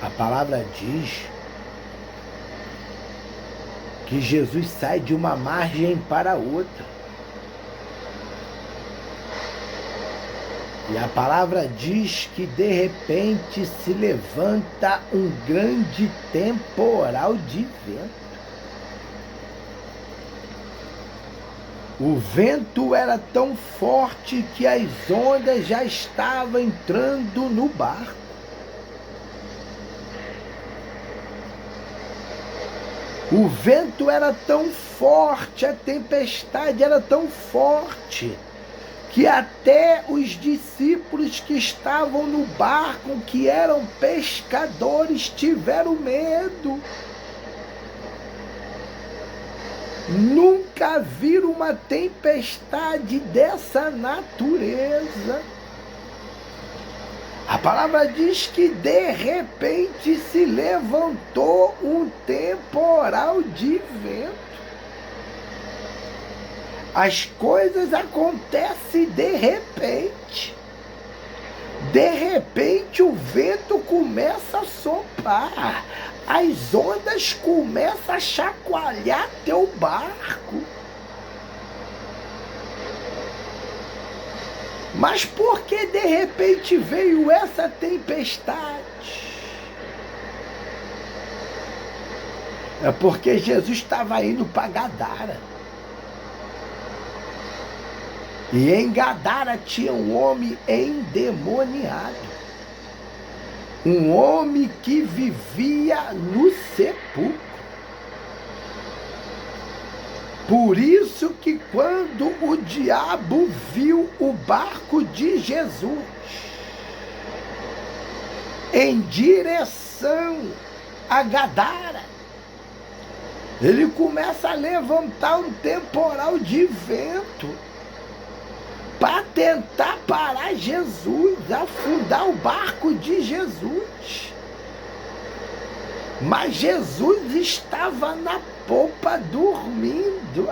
A palavra diz que Jesus sai de uma margem para outra. E a palavra diz que de repente se levanta um grande temporal de vento. O vento era tão forte que as ondas já estavam entrando no barco. O vento era tão forte, a tempestade era tão forte, que até os discípulos que estavam no barco, que eram pescadores, tiveram medo. Nunca viram uma tempestade dessa natureza. A palavra diz que de repente se levantou um temporal de vento. As coisas acontecem de repente. De repente o vento começa a soprar. As ondas começam a chacoalhar teu barco. Mas por que de repente veio essa tempestade? É porque Jesus estava indo para Gadara. E em Gadara tinha um homem endemoniado. Um homem que vivia no sepulcro. Por isso que quando o diabo viu o barco de Jesus em direção a Gadara, ele começa a levantar um temporal de vento para tentar parar Jesus, afundar o barco de Jesus. Mas Jesus estava na popa dormindo,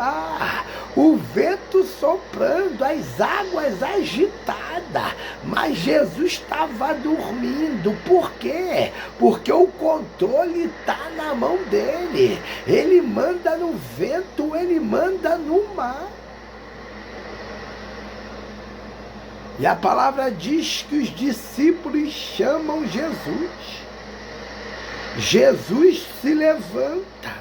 o vento soprando, as águas agitadas, mas Jesus estava dormindo. Por quê? Porque o controle está na mão dele. Ele manda no vento, ele manda no mar. E a palavra diz que os discípulos chamam Jesus. Jesus se levanta,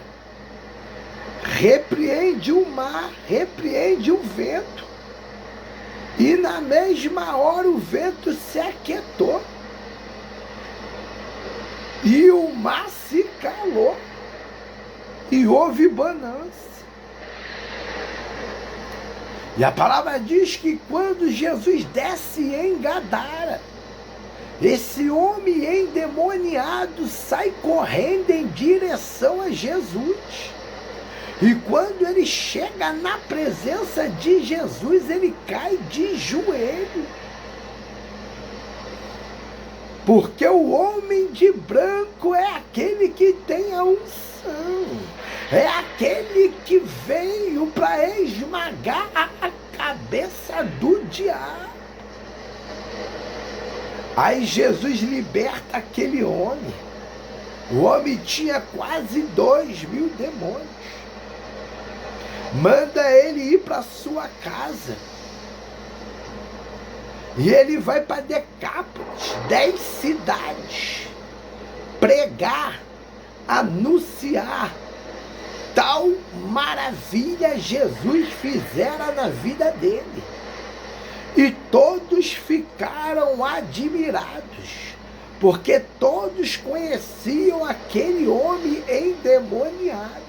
repreende o mar, repreende o vento. E na mesma hora o vento se aquietou. E o mar se calou. E houve bonança. E a palavra diz que quando Jesus desce em Gadara, esse homem endemoniado sai correndo em direção a Jesus. E quando ele chega na presença de Jesus, ele cai de joelho. Porque o homem de branco é aquele que tem a unção. É aquele que veio para esmagar a cabeça do diabo. Aí Jesus liberta aquele homem. O homem tinha quase 2.000 demônios. Manda ele ir para sua casa. E ele vai para Decápolis, 10 cidades, pregar, anunciar. Tal maravilha Jesus fizera na vida dele. E todos ficaram admirados, porque todos conheciam aquele homem endemoniado.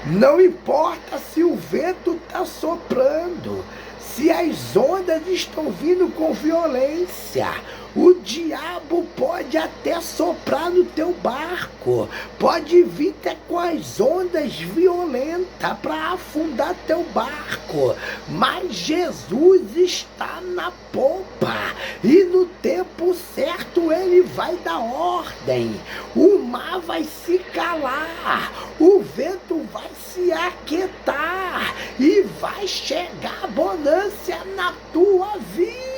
Não importa se o vento está soprando, se as ondas estão vindo com violência, o diabo pode até soprar no teu barco, pode vir até com as ondas violentas para afundar teu barco, mas Jesus está na popa e no tempo certo ele vai dar ordem, o mar vai se calar, o vento vai se aquietar e vai chegar bonança na tua vida.